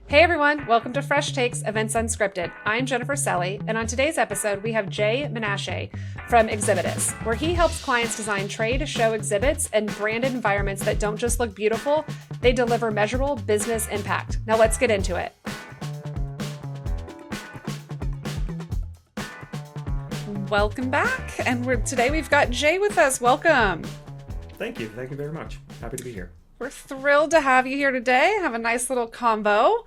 Hey everyone, welcome to Fresh Takes Events Unscripted. I'm Jennifer Selly, and on today's episode, we have Jay Menashe from Exhibitus, where he helps clients design trade show exhibits and branded environments that don't just look beautiful, they deliver measurable business impact. Now let's get into it. Welcome back, and today we've got Jay with us. Welcome. Thank you. Thank you very much. Happy to be here. We're thrilled to have you here today. Have a nice little combo.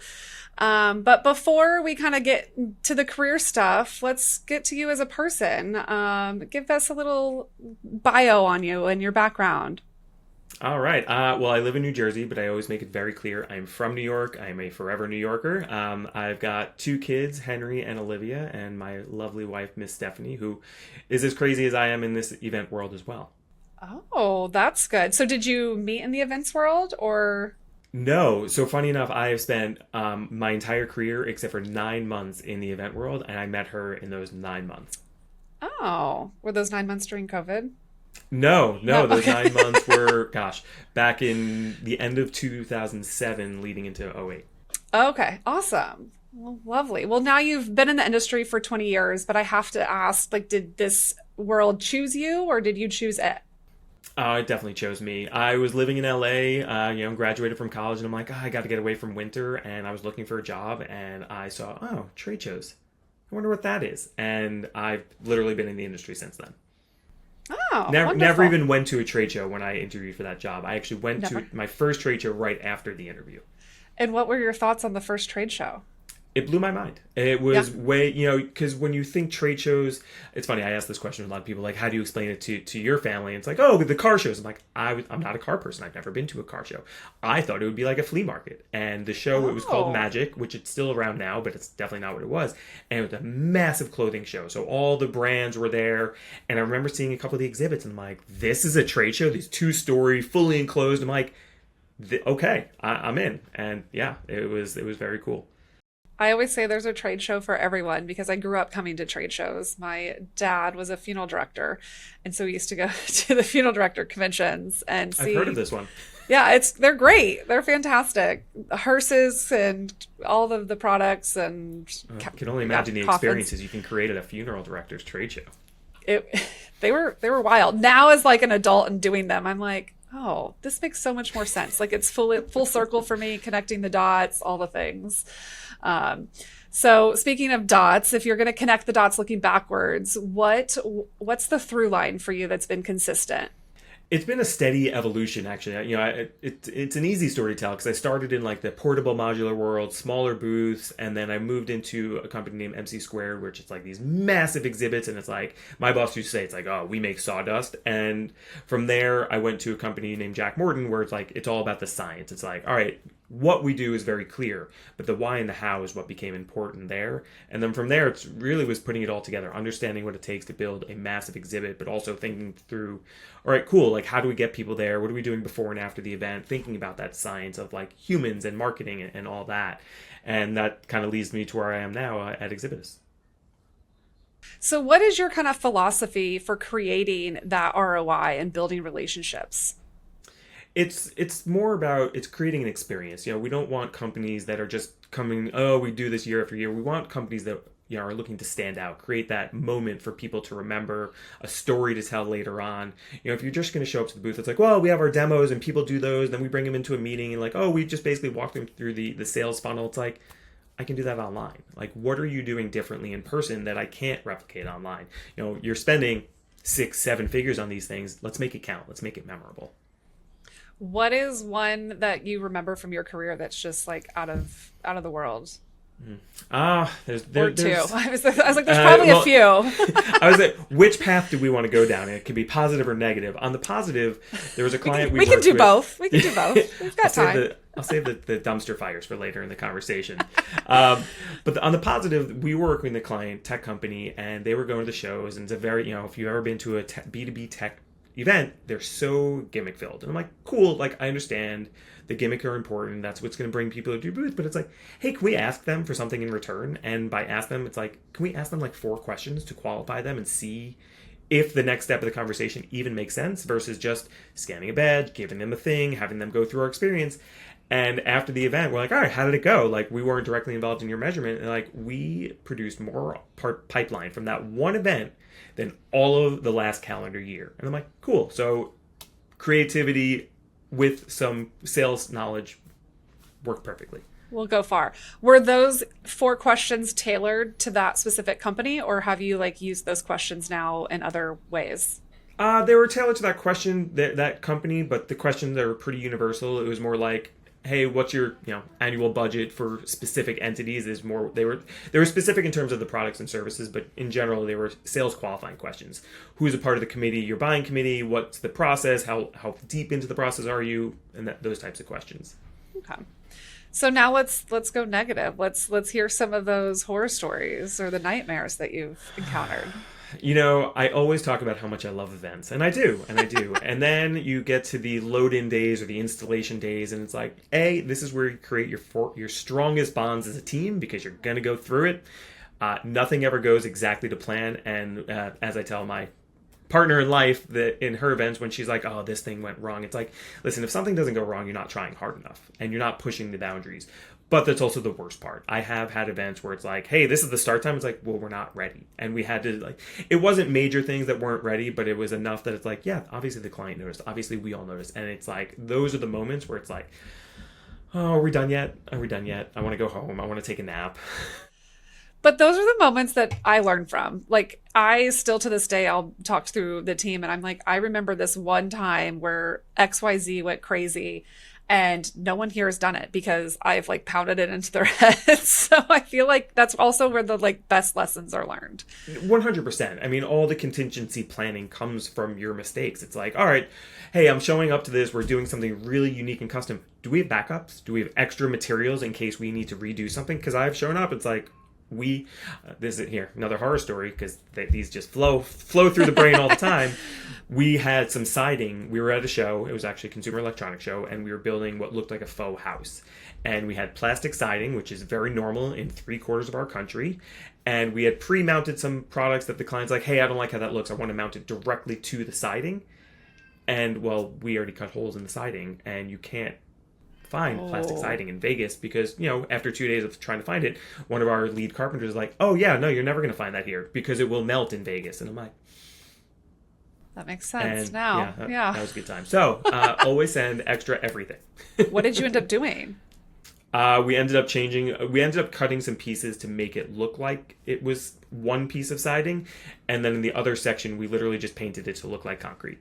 But before we kind of get to the career stuff, let's get to you as a person. Give us a little bio on you and your background. All right. Well, I live in New Jersey, but I always make it very clear I'm from New York. I'm a forever New Yorker. I've got two kids, Henry and Olivia, and my lovely wife, Miss Stephanie, who is as crazy as I am in this event world as well. Oh, that's good. So did you meet in the events world or? No. So funny enough, I have spent my entire career except for 9 months in the event world, and I met her in those 9 months. Oh, were those 9 months during COVID? No, those Okay. 9 months were, gosh, back in the end of 2007 leading into '08. Okay, awesome. Well, lovely. Well, now you've been in the industry for 20 years, but I have to ask, like, did this world choose you or did you choose it? It definitely chose me. I was living in LA, graduated from college, and I'm like, I got to get away from winter, and I was looking for a job, and I saw, trade shows. I wonder what that is. And I've literally been in the industry since then. Oh, Never wonderful. even went to a trade show when I interviewed for that job. I actually went to Never. my first trade show right after the interview. And what were your thoughts on the first trade show? It blew my mind. It Yeah. was way, because when you think trade shows, it's funny. I ask this question to a lot of people, like, how do you explain it to your family? And it's like, oh, with the car shows. I'm like, I'm not a car person. I've never been to a car show. I thought it would be like a flea market. And the show, it was called Oh, Magic, which it's still around now, but it's definitely not what it was. And it was a massive clothing show. So all the brands were there. And I remember seeing a couple of the exhibits, and I'm like, this is a trade show. These two-story, fully enclosed. I'm like, okay, I'm in. And yeah, it was very cool. I always say there's a trade show for everyone because I grew up coming to trade shows. My dad was a funeral director, and so we used to go to the funeral director conventions and I've heard of see. this one. Yeah, they're great. They're fantastic. Hearses and all of the products and I can only yeah, imagine the coffins. experiences you can create at a funeral director's trade show. It they were wild. Now as like an adult and doing them, I'm like, oh, this makes so much more sense. Like it's full circle for me, connecting the dots, all the things. Um, so speaking of dots, if you're going to connect the dots looking backwards, what's the through line for you that's been consistent? It's been a steady evolution, actually. It's an easy story to tell because I started in like the portable modular world, smaller booths, and then I moved into a company named MC Squared, which is like these massive exhibits, and it's like my boss used to say, it's like, oh, we make sawdust, and from there I went to a company named Jack Morton, where it's like it's all about the science. It's like, all right, what we do is very clear, but the why and the how is what became important there. And then from there, it's really was putting it all together, understanding what it takes to build a massive exhibit, but also thinking through, all right, cool, like how do we get people there? What are we doing before and after the event? Thinking about that science of like humans and marketing and all that. And that kind of leads me to where I am now at Exhibitus. So what is your kind of philosophy for creating that ROI and building relationships? It's more about it's creating an experience. We don't want companies that are just coming, oh, we do this year after year. We want companies that are looking to stand out, create that moment for people to remember, a story to tell later on. If you're just going to show up to the booth, it's like, well, we have our demos and people do those, then we bring them into a meeting and like, oh, we just basically walk them through the sales funnel. It's like, I can do that online. Like, what are you doing differently in person that I can't replicate online? You're spending 6, 7 figures on these things. Let's make it count. Let's make it memorable. What is one that you remember from your career that's just like out of the world? Or two. There's I was like, there's probably a well, few. I was like, which path do we want to go down? It could be positive or negative. On the positive, there was a client we We can worked do with. both. We can do both. We've got time. I'll save the dumpster fires for later in the conversation. But on the positive, we were working with a client, tech company, and they were going to the shows. And it's a very, if you've ever been to a B2B tech event, they're so gimmick filled. And I'm like, cool, like I understand the gimmick are important. That's what's going to bring people to your booth. But it's like, hey, can we ask them for something in return? And by ask them, it's like, can we ask them like 4 questions to qualify them and see if the next step of the conversation even makes sense versus just scanning a badge, giving them a thing, having them go through our experience. And after the event, we're like, all right, how did it go? Like, we weren't directly involved in your measurement. And like, we produced more pipeline from that one event than all of the last calendar year. And I'm like, cool. So creativity with some sales knowledge worked perfectly. We'll go far. Were those 4 questions tailored to that specific company, or have you like used those questions now in other ways? They were tailored to that question, that company, but the questions are pretty universal. It was more like, hey, what's your annual budget for specific entities? Is more they were specific in terms of the products and services, but in general they were sales qualifying questions. Who's a part of the committee? Your buying committee? What's the process? How deep into the process are you? And those types of questions. Okay. So now let's go negative. Let's hear some of those horror stories or the nightmares that you've encountered. I always talk about how much I love events, and I do. And then you get to the load-in days or the installation days, and it's like, this is where you create your strongest bonds as a team because you're going to go through it. Nothing ever goes exactly to plan, and as I tell my partner in life that in her events when she's like, oh, this thing went wrong, it's like, listen, if something doesn't go wrong, you're not trying hard enough and you're not pushing the boundaries. But that's also the worst part. I have had events where it's like, hey, this is the start time. It's like, well, we're not ready. And we had to it wasn't major things that weren't ready, but it was enough that it's like, yeah, obviously the client noticed. Obviously we all noticed. And it's like, those are the moments where it's like, oh, are we done yet? Are we done yet? I want to go home. I want to take a nap. But those are the moments that I learn from. Like, I still to this day, I'll talk through the team and I'm like, I remember this one time where XYZ went crazy and no one here has done it because I've like pounded it into their heads. So I feel like that's also where the like best lessons are learned. 100%. I mean, all the contingency planning comes from your mistakes. It's like, all right, hey, I'm showing up to this. We're doing something really unique and custom. Do we have backups? Do we have extra materials in case we need to redo something? Because I've shown up. It's like, this is here another horror story because these just flow through the brain all the time. We had some siding. We were at a show. It was actually a consumer electronics show, and we were building what looked like a faux house. And we had plastic siding, which is very normal in 3/4 of our country. And we had pre-mounted some products that the client's like, hey, I don't like how that looks. I want to mount it directly to the siding. And well, we already cut holes in the siding, and you can't find plastic siding in Vegas because, after 2 days of trying to find it, one of our lead carpenters is like, oh yeah, no, you're never going to find that here because it will melt in Vegas. And I'm like, that makes sense now. Yeah. That was a good time. So always send extra everything. What did you end up doing? We ended up cutting some pieces to make it look like it was one piece of siding. And then in the other section, we literally just painted it to look like concrete.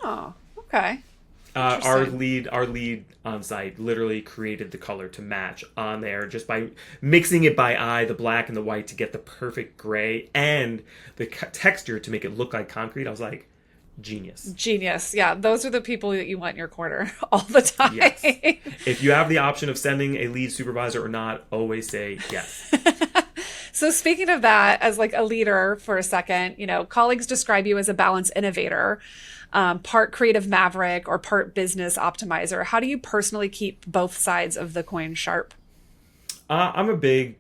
Oh, okay. Our lead on site literally created the color to match on there just by mixing it by eye, the black and the white to get the perfect gray and the texture to make it look like concrete. I was like, genius. Yeah, those are the people that you want in your corner all the time. Yes. If you have the option of sending a lead supervisor or not, always say yes. So speaking of that, as like a leader for a second, colleagues describe you as a balance innovator. Part creative maverick or part business optimizer. How do you personally keep both sides of the coin sharp? I'm a big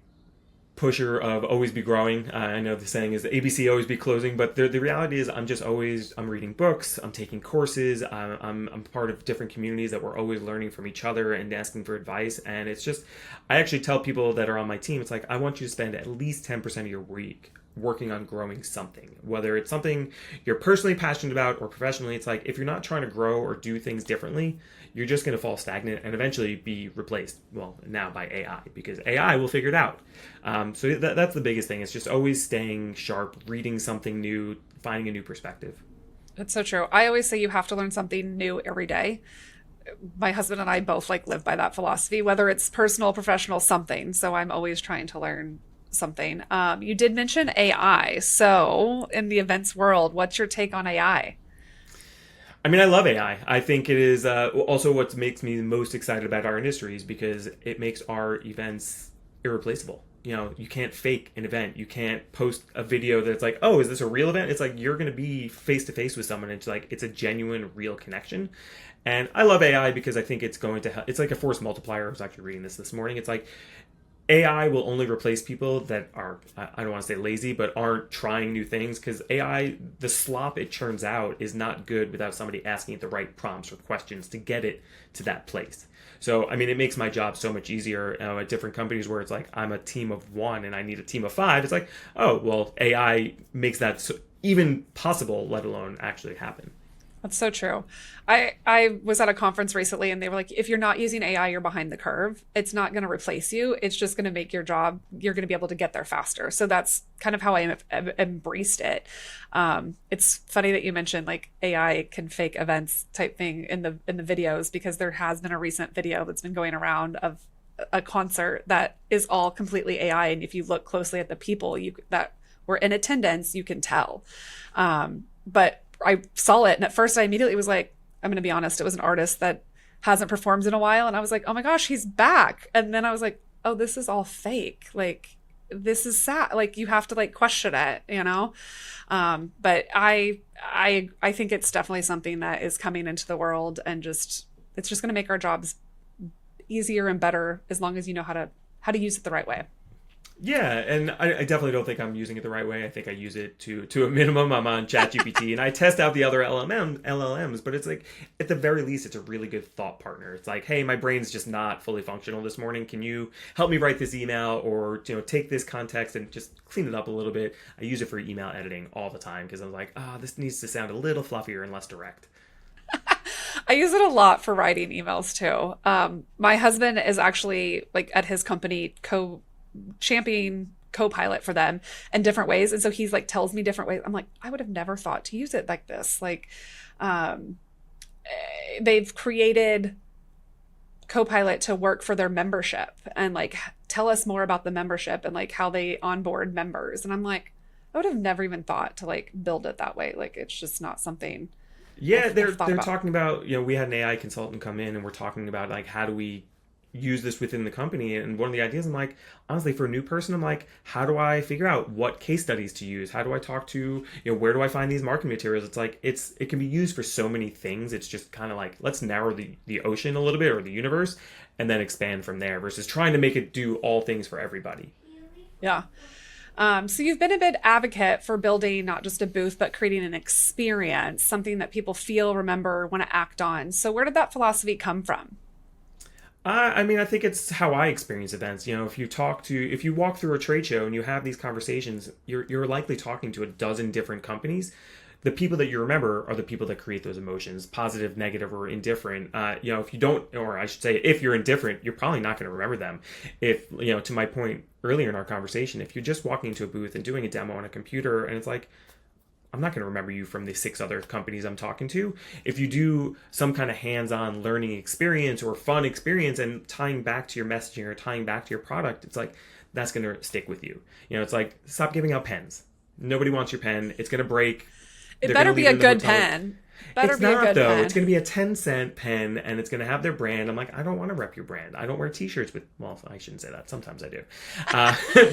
pusher of always be growing. I know the saying is ABC always be closing, but the reality is I'm reading books, I'm taking courses, I'm part of different communities that we're always learning from each other and asking for advice. And it's just, I actually tell people that are on my team, it's like, I want you to spend at least 10% of your week working on growing something, whether it's something you're personally passionate about or professionally. It's like, if you're not trying to grow or do things differently, you're just going to fall stagnant and eventually be replaced, well, now by AI, because AI will figure it out. So that's the biggest thing. It's just always staying sharp, reading something new, finding a new perspective. That's so true. I always say you have to learn something new every day. My husband and I both live by that philosophy, whether it's personal, professional, something. So I'm always trying to learn something. You did mention AI. So in the events world, what's your take on AI? I mean, I love AI. I think it is also what makes me most excited about our industries because it makes our events irreplaceable. You can't fake an event. You can't post a video that's like, oh, is this a real event? It's like you're going to be face to face with someone. It's like it's a genuine, real connection. And I love AI because I think it's going to help. It's like a force multiplier. I was actually reading this morning. It's like AI will only replace people that are, I don't want to say lazy, but aren't trying new things because AI, the slop it churns out is not good without somebody asking it the right prompts or questions to get it to that place. So, I mean, it makes my job so much easier at different companies where it's like I'm a team of one and I need a team of five. It's like, oh, well, AI makes that even possible, let alone actually happen. That's so true. I was at a conference recently and they were like, if you're not using AI, you're behind the curve. It's not going to replace you. It's just going to make your job, you're going to be able to get there faster. So that's kind of how I embraced it. It's funny that you mentioned like AI can fake events type thing in the videos, because there has been a recent video that's been going around of a concert that is all completely AI. And if you look closely at the people that were in attendance, you can tell. But I saw it, and at first I immediately was like, I'm going to be honest, it was an artist that hasn't performed in a while, and I was like, oh my gosh, he's back. And then I was like, oh, this is all fake. Like, this is sad. Like, you have to like question it, you know. But I think it's definitely something that is coming into the world, and just it's just going to make our jobs easier and better as long as you know how to use it the right way. Yeah, and I definitely don't think I'm using it the right way. I think I use it to a minimum. I'm on ChatGPT and I test out the other LLMs, but it's like at the very least, it's a really good thought partner. It's like, hey, my brain's just not fully functional this morning. Can you help me write this email, or take this context and just clean it up a little bit? I use it for email editing all the time because I'm like, this needs to sound a little fluffier and less direct. I use it a lot for writing emails too. My husband is actually like at his company champion co-pilot for them in different ways, and so he's like tells me different ways. I'm like, I would have never thought to use it like this. Like, they've created co-pilot to work for their membership and like tell us more about the membership and like how they onboard members. And I'm like, I would have never even thought to like build it that way. Like, it's just not something. Yeah, they're talking about, we had an AI consultant come in and we're talking about like, how do we use this within the company? And one of the ideas, I'm like, honestly, for a new person, I'm like, how do I figure out what case studies to use? How do I talk to, where do I find these marketing materials? It's like, it can be used for so many things. It's just kind of like, let's narrow the ocean a little bit, or the universe, and then expand from there, versus trying to make it do all things for everybody. Yeah. So you've been a big advocate for building not just a booth, but creating an experience, something that people feel, remember, want to act on. So where did that philosophy come from? I mean, I think it's how I experience events. If you walk through a trade show and you have these conversations, you're likely talking to a dozen different companies. The people that you remember are the people that create those emotions, positive, negative, or indifferent. If you don't, or I should say, if you're indifferent, you're probably not going to remember them. If, to my point earlier in our conversation, if you're just walking into a booth and doing a demo on a computer and it's like, I'm not going to remember you from the 6 other companies I'm talking to. If you do some kind of hands-on learning experience or fun experience and tying back to your messaging or tying back to your product, it's like, that's going to stick with you. It's like, stop giving out pens. Nobody wants your pen. It's going to break. It better be a good pen. It's not, though. It's going to be a 10-cent pen, and it's going to have their brand. I'm like, I don't want to rep your brand. I don't wear T-shirts with. Well, I shouldn't say that. Sometimes I do.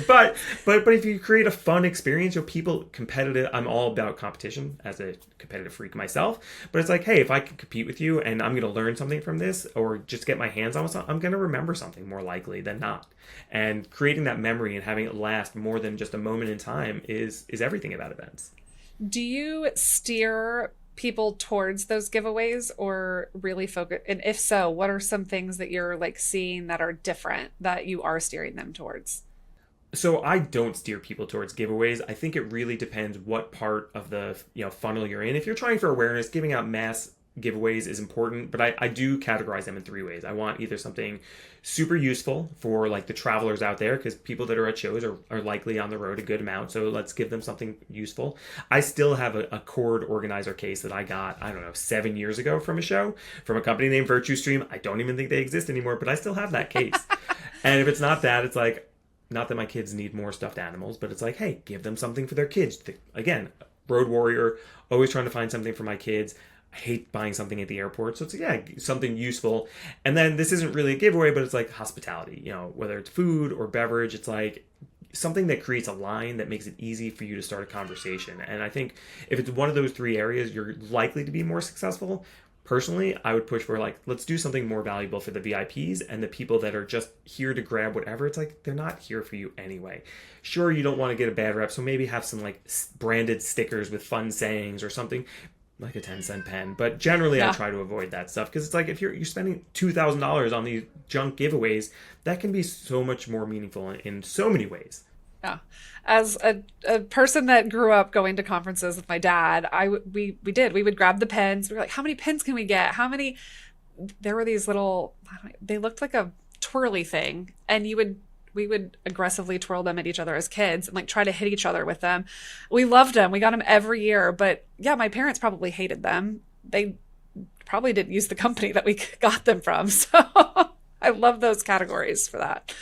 But if you create a fun experience, people competitive. I'm all about competition as a competitive freak myself. But it's like, hey, if I can compete with you, and I'm going to learn something from this, or just get my hands on something, I'm going to remember something more likely than not. And creating that memory and having it last more than just a moment in time is everything about events. Do you steer people towards those giveaways, or really focus? And if so, what are some things that you're like seeing that are different that you are steering them towards? So I don't steer people towards giveaways. I think it really depends what part of the funnel you're in. If you're trying for awareness, giving out mass giveaways is important, but I do categorize them in 3 ways. I want either something super useful for like the travelers out there, because people that are at shows are likely on the road a good amount, so let's give them something useful. I still have a cord organizer case that I got, I don't know, 7 years ago from a show, from a company named Virtue Stream. I don't even think they exist anymore, but I still have that case. And if it's not that, it's like, not that my kids need more stuffed animals, but it's like, hey, give them something for their kids. Again, road warrior, always trying to find something for my kids. I hate buying something at the airport. So it's, something useful. And then this isn't really a giveaway, but it's like hospitality, whether it's food or beverage, it's like something that creates a line that makes it easy for you to start a conversation. And I think if it's one of those 3 areas, you're likely to be more successful. Personally, I would push for like, let's do something more valuable for the VIPs and the people that are just here to grab whatever. It's like, they're not here for you anyway. Sure, you don't want to get a bad rep, so maybe have some like branded stickers with fun sayings or something. like a 10-cent pen. But generally, I try to avoid that stuff because it's like if you're spending $2,000 on these junk giveaways, that can be so much more meaningful in so many ways. Yeah. As a person that grew up going to conferences with my dad, we would grab the pens. We were like, how many pens can we get? How many? There were these little, they looked like a twirly thing, and we would aggressively twirl them at each other as kids and like try to hit each other with them. We loved them. We got them every year, but yeah, my parents probably hated them. They probably didn't use the company that we got them from. So I love those categories for that.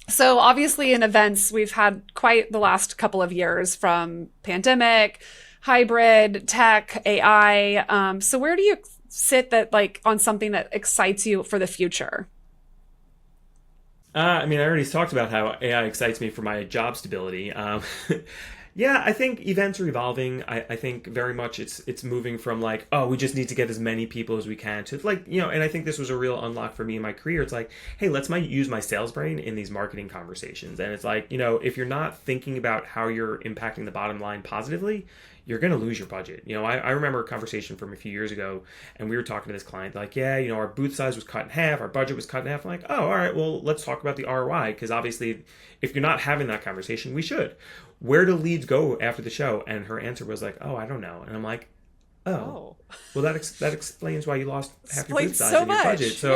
So obviously in events, we've had quite the last couple of years, from pandemic, hybrid, tech, AI. So where do you sit that like on something that excites you for the future? I mean, I already talked about how AI excites me for my job stability. Yeah, I think events are evolving. I think very much it's moving from like, oh, we just need to get as many people as we can to like, and I think this was a real unlock for me in my career. It's like, hey, let's use my sales brain in these marketing conversations. And it's like, if you're not thinking about how you're impacting the bottom line positively, you're going to lose your budget. I remember a conversation from a few years ago, and we were talking to this client like, yeah, our booth size was cut in half, our budget was cut in half. I'm like, oh, all right, well, let's talk about the ROI, because obviously if you're not having that conversation, we should. Where do leads go after the show? And her answer was like, oh, I don't know. And I'm like, oh. Well, that explains why you lost half your booth size and your budget. So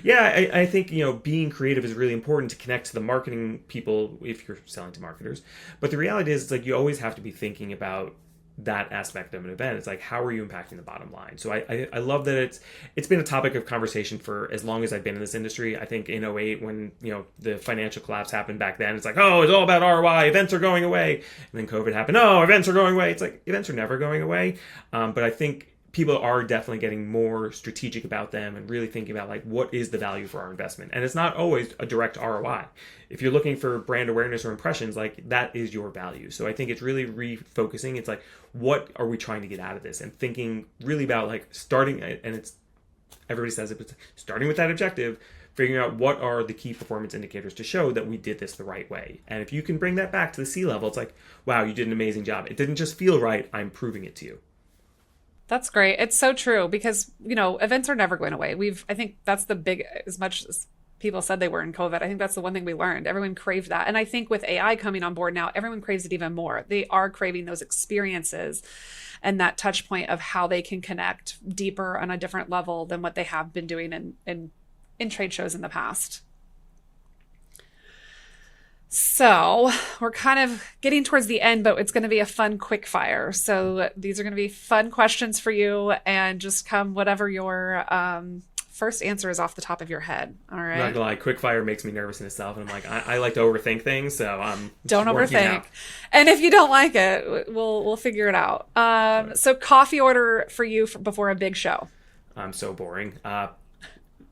yeah, I think, being creative is really important to connect to the marketing people if you're selling to marketers. But the reality is, it's like you always have to be thinking about that aspect of an event. It's like, how are you impacting the bottom line? So I love that it's been a topic of conversation for as long as I've been in this industry. I think in '08, when the financial collapse happened back then, it's like, oh, it's all about ROI, events are going away. And then COVID happened, oh, events are going away. It's like, events are never going away. But I think people are definitely getting more strategic about them and really thinking about like, what is the value for our investment? And it's not always a direct ROI. If you're looking for brand awareness or impressions, like that is your value. So I think it's really refocusing. It's like, what are we trying to get out of this? And thinking really about like starting, and it's, everybody says it, but it's starting with that objective, figuring out what are the key performance indicators to show that we did this the right way. And if you can bring that back to the C-level, it's like, wow, you did an amazing job. It didn't just feel right. I'm proving it to you. That's great. It's so true because, events are never going away. I think that's the big, as much as people said they were in COVID, I think that's the one thing we learned. Everyone craved that. And I think with AI coming on board now, everyone craves it even more. They are craving those experiences and that touch point of how they can connect deeper on a different level than what they have been doing in trade shows in the past. So we're kind of getting towards the end, but it's going to be a fun quick fire. So these are going to be fun questions for you, and just come whatever your first answer is off the top of your head. All right. I'm not gonna lie, quick fire makes me nervous in itself, and I'm like, I like to overthink things, so don't overthink. And if you don't like it, we'll figure it out. So coffee order for you before a big show. I'm so boring.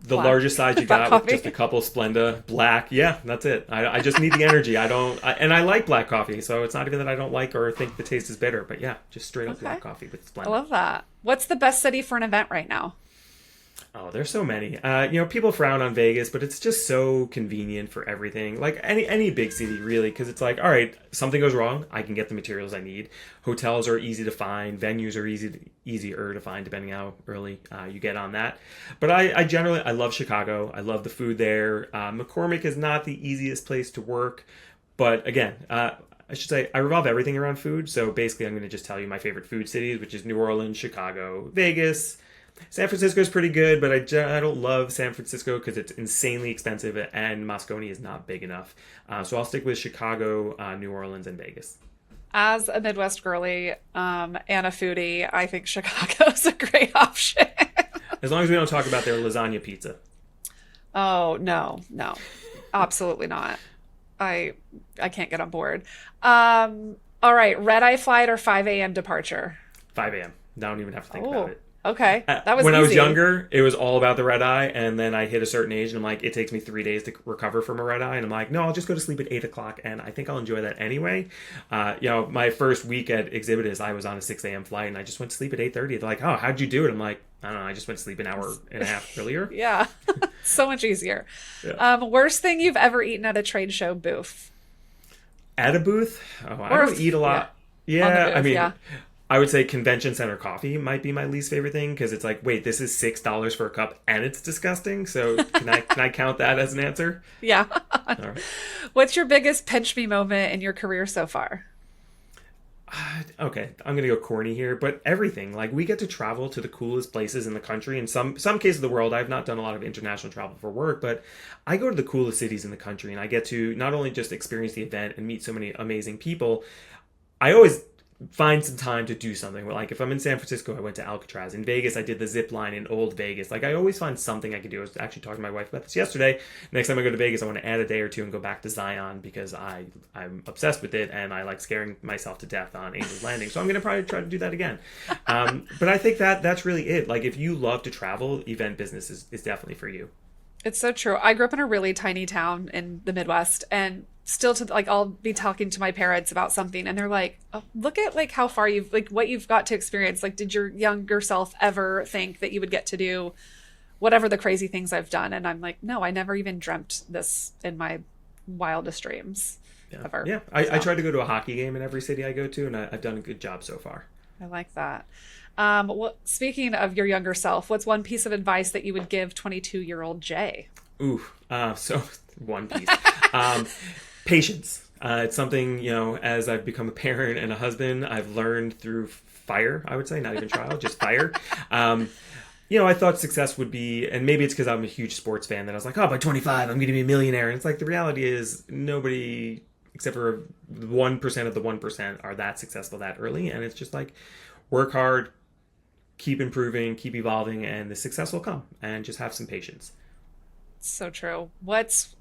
The largest size you got with just a couple Splenda black. Yeah, that's it. I just need the energy. And I like black coffee, so it's not even that I don't like or think the taste is bitter, but yeah, just straight up black coffee with Splenda. I love that. What's the best city for an event right now? Oh, there's so many. People frown on Vegas, but it's just so convenient for everything. Like any big city, really, because it's like, all right, something goes wrong, I can get the materials I need. Hotels are easy to find. Venues are easier to find, depending how early you get on that. But I generally love Chicago. I love the food there. McCormick is not the easiest place to work, but again, I should say I revolve everything around food. So basically, I'm going to just tell you my favorite food cities, which is New Orleans, Chicago, Vegas. San Francisco is pretty good, but I don't love San Francisco because it's insanely expensive, and Moscone is not big enough. So I'll stick with Chicago, New Orleans, and Vegas. As a Midwest girly and a foodie, I think Chicago is a great option. As long as we don't talk about their lasagna pizza. Oh, no, absolutely not. I can't get on board. All right, red-eye flight or 5 a.m. departure? 5 a.m. Don't even have to think about it. Okay, that was when easy. I was younger, it was all about the red eye, and then I hit a certain age, and I'm like, it takes me 3 days to recover from a red eye, and I'm like, no, I'll just go to sleep at 8 o'clock, and I think I'll enjoy that anyway. My first week at Exhibit is I was on a 6 a.m. flight, and I just went to sleep at 8:30. They're like, oh, how'd you do it? I'm like, I don't know, I just went to sleep an hour and a half earlier. Yeah, so much easier. Yeah. Worst thing you've ever eaten at a trade show booth? At a booth? Oh, I don't eat a lot. Yeah, booth, I mean... yeah. I would say convention center coffee might be my least favorite thing because it's like, wait, this is $6 for a cup and it's disgusting. So can I count that as an answer? Yeah. All right. What's your biggest pinch me moment in your career so far? Okay, I'm gonna go corny here, but everything, like, we get to travel to the coolest places in the country. In some cases of the world, I've not done a lot of international travel for work, but I go to the coolest cities in the country, and I get to not only just experience the event and meet so many amazing people. I always find some time to do something. Like, if I'm in San Francisco, I went to Alcatraz. In Vegas, I did the zip line in Old Vegas. Like, I always find something I can do. I was actually talking to my wife about this yesterday. Next time I go to Vegas, I want to add a day or two and go back to Zion because I'm obsessed with it and I like scaring myself to death on Angel's Landing. So I'm going to probably try to do that again. But I think that's really it. Like, if you love to travel, event business is definitely for you. It's so true. I grew up in a really tiny town in the Midwest, and still to like I'll be talking to my parents about something and they're like, oh, look at like how far you've like what you've got to experience. Like, did your younger self ever think that you would get to do whatever the crazy things I've done? And I'm like, no, I never even dreamt this in my wildest dreams ever. Yeah. I try to go to a hockey game in every city I go to, and I've done a good job so far. I like that. Well, speaking of your younger self, what's one piece of advice that you would give 22-year-old Jay? So one piece. Patience. It's something, as I've become a parent and a husband, I've learned through fire, I would say, not even trial, just fire. I thought success would be, and maybe it's because I'm a huge sports fan, that I was like, by 25, I'm going to be a millionaire. And it's like, the reality is nobody, except for 1% of the 1%, are that successful that early. And it's just like, work hard, keep improving, keep evolving, and the success will come. And just have some patience. So true. What's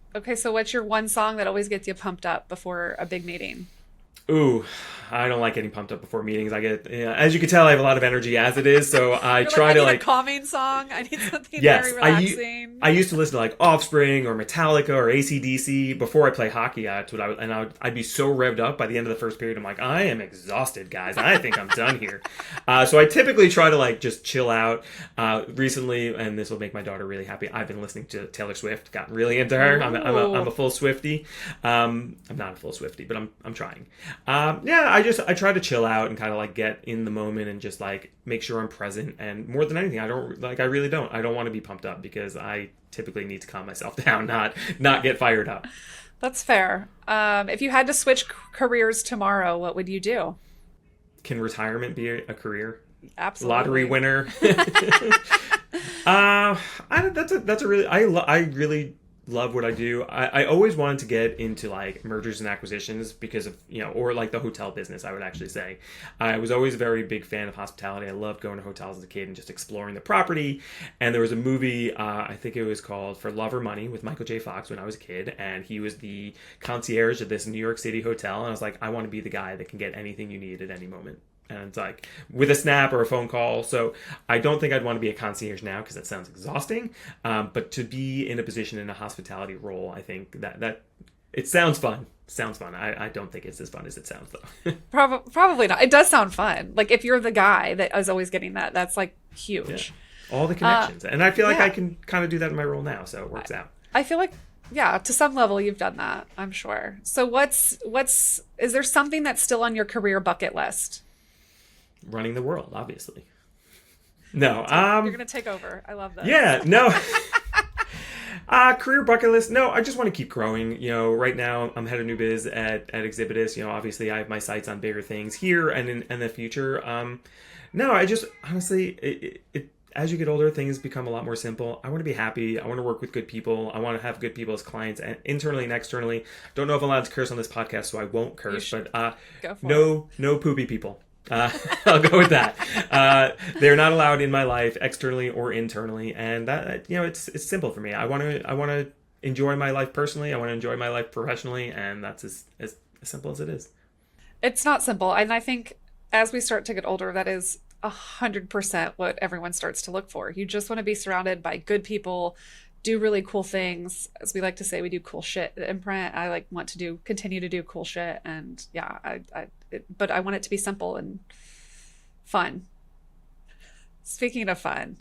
your one song that always gets you pumped up before a big meeting? Ooh, I don't like getting pumped up before meetings. I get, as you can tell, I have a lot of energy as it is, so I try to a calming song. I need something yes, very relaxing. I used to listen to like Offspring or Metallica or AC/DC before I play hockey. That's what I'd be so revved up by the end of the first period. I'm like, I am exhausted, guys. I think I'm done here. So I typically try to like just chill out. Recently, and this will make my daughter really happy, I've been listening to Taylor Swift. Got really into her. I'm a full Swiftie. I'm not a full Swiftie, but I'm trying. I try to chill out and kind of like get in the moment and just like make sure I'm present. And more than anything, I really don't want to be pumped up because I typically need to calm myself down, not get fired up. That's fair. If you had to switch careers tomorrow, what would you do? Can retirement be a career? Absolutely. Lottery winner. I really love what I do. I always wanted to get into like mergers and acquisitions because of, or like the hotel business, I would actually say. I was always a very big fan of hospitality. I loved going to hotels as a kid and just exploring the property. And there was a movie, I think it was called For Love or Money with Michael J. Fox when I was a kid. And he was the concierge of this New York City hotel. And I was like, I want to be the guy that can get anything you need at any moment. And it's like with a snap or a phone call. So I don't think I'd want to be a concierge now because that sounds exhausting. But to be in a position in a hospitality role, I think that it sounds fun. I don't think it's as fun as it sounds though. Probably not. It does sound fun. Like if you're the guy that is always getting that's like huge. Yeah. All the connections. And I feel like I can kind of do that in my role now. So it works out. I feel like, to some level you've done that, I'm sure. So is there something that's still on your career bucket list? Running the world, obviously. No, you're gonna take over. I love that. Yeah, no. Career bucket list. No, I just want to keep growing. Right now I'm head of new biz at Exhibitus. Obviously I have my sights on bigger things here and in the future. No, I just honestly, as you get older, things become a lot more simple. I want to be happy. I want to work with good people. I want to have good people as clients, and internally and externally. Don't know if I'm allowed to curse on this podcast, so I won't curse. But no poopy people. I'll go with that. They're not allowed in my life, externally or internally, and that it's simple for me. I want to enjoy my life personally. I want to enjoy my life professionally, and that's as simple as it is. It's not simple, and I think as we start to get older, that is 100% what everyone starts to look for. You just want to be surrounded by good people, do really cool things. As we like to say, we do cool shit at Imprint. I want to continue to do cool shit, and but I want it to be simple and fun. Speaking of fun,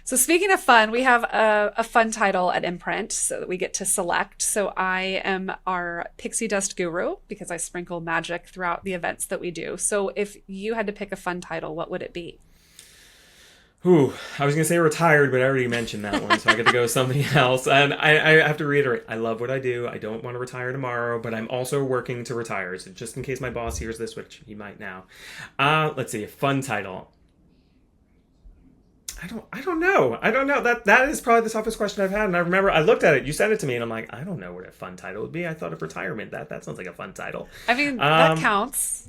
So speaking of fun, we have a fun title at Imprint so that we get to select. So I am our pixie dust guru because I sprinkle magic throughout the events that we do. So if you had to pick a fun title, what would it be? Ooh, I was going to say retired, but I already mentioned that one, so I got to go with something else. And I have to reiterate, I love what I do. I don't want to retire tomorrow, but I'm also working to retire. So just in case my boss hears this, which he might now. Let's see, a fun title. I don't know. That is probably the toughest question I've had. And I remember I looked at it, you sent it to me, and I'm like, I don't know what a fun title would be. I thought of retirement. That sounds like a fun title. I mean, that counts.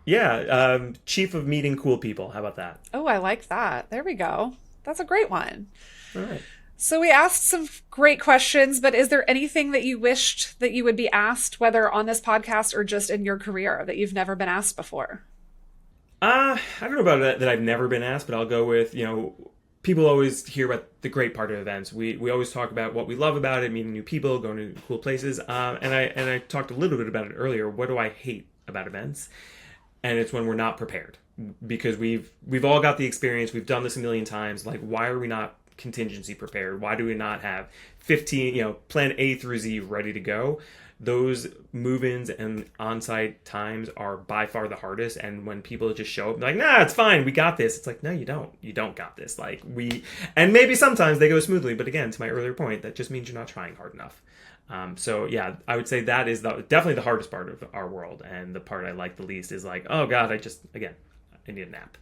Yeah, chief of meeting cool people. How about that? Oh, I like that. There we go. That's a great one. All right. So we asked some great questions, but is there anything that you wished that you would be asked, whether on this podcast or just in your career, that you've never been asked before? I don't know about that I've never been asked, but I'll go with, people always hear about the great part of events. We always talk about what we love about it, meeting new people, going to cool places. And I talked a little bit about it earlier. What do I hate about events? And it's when we're not prepared, because we've all got the experience. We've done this a million times. Like, why are we not contingency prepared? Why do we not have 15, plan A through Z ready to go? Those move-ins and on-site times are by far the hardest. And when people just show up like, nah, it's fine, we got this. It's like, no, you don't got this. And maybe sometimes they go smoothly, but again, to my earlier point, that just means you're not trying hard enough. So yeah, I would say that is definitely the hardest part of our world. And the part I like the least is like, oh God, I need a nap.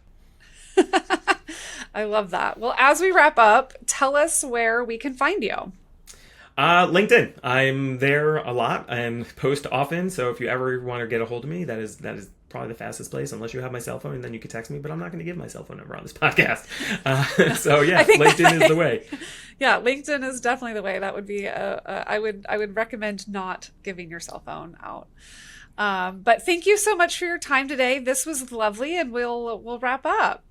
I love that. Well, as we wrap up, tell us where we can find you. LinkedIn. I'm there a lot and post often. So if you ever want to get a hold of me, that is probably the fastest place, unless you have my cell phone, and then you can text me, but I'm not going to give my cell phone number on this podcast. So yeah, LinkedIn is the way. Yeah, LinkedIn is definitely the way. That would be I would recommend not giving your cell phone out. But thank you so much for your time today. This was lovely, and we'll wrap up.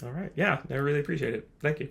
All right. Yeah, I really appreciate it. Thank you.